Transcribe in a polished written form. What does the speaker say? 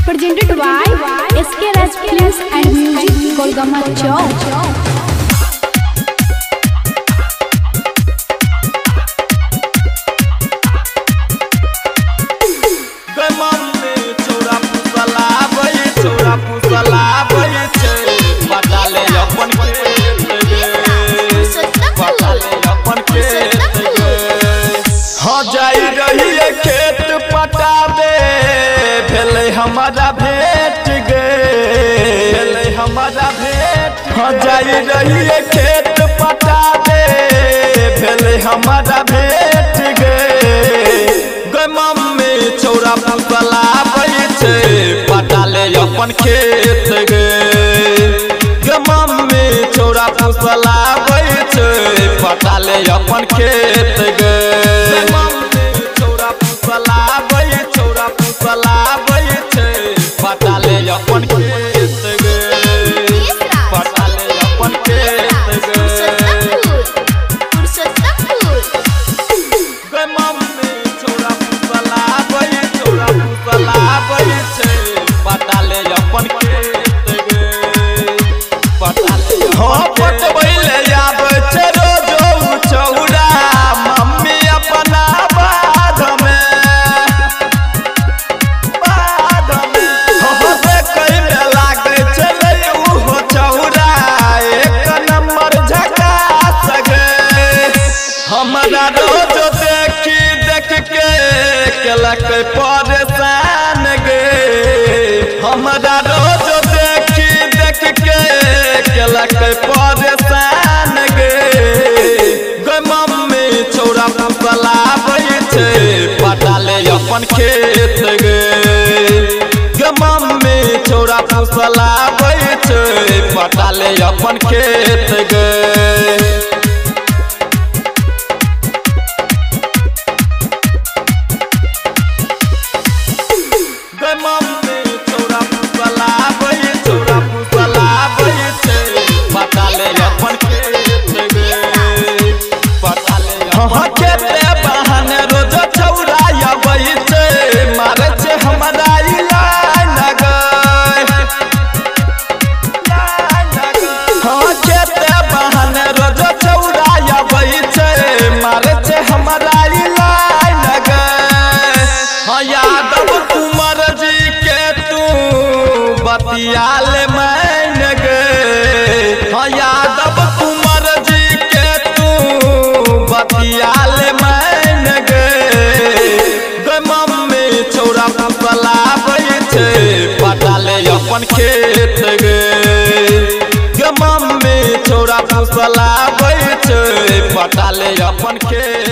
presented by SK Raj Films and Music, Golgama Chowk. खेत पटा दे भेले हमारा भेट गे भेले हमारा भेट हो जाई रही है खेत पटा दे भेले हमारा भेट गे मम्मी छौरा फुसला बैठे पटा ले अपन खेत गे मम्मी छौरा फुसला बैठे पटा ले अपन खेत गे पटाले अपन खेत गे पटाले अपन खेत गे मम्मी छौरा फुसला बैठे पटाले अपन खेत गे पटाले हाँ पटबैले आबै छै रोज छौरा मम्मी अपना बाध में हमारा रोज देखी देख के केलक परेशान गे हमारा रोज देखी देख के केलक परेशान गे मम्मी छौरा फुसला बैठे पटाले अपन खेत गे मम्मी छौरा फुसला बैठे पटाले अपन खेत गे बतियाल मान गे यादव कुंवर जी के तू बतियाल मान गे मम्मी छौरा फुसला बैठे पटाले अपन खेत गे मम्मी छौरा फुसला बैठे पटाले अपन खेत।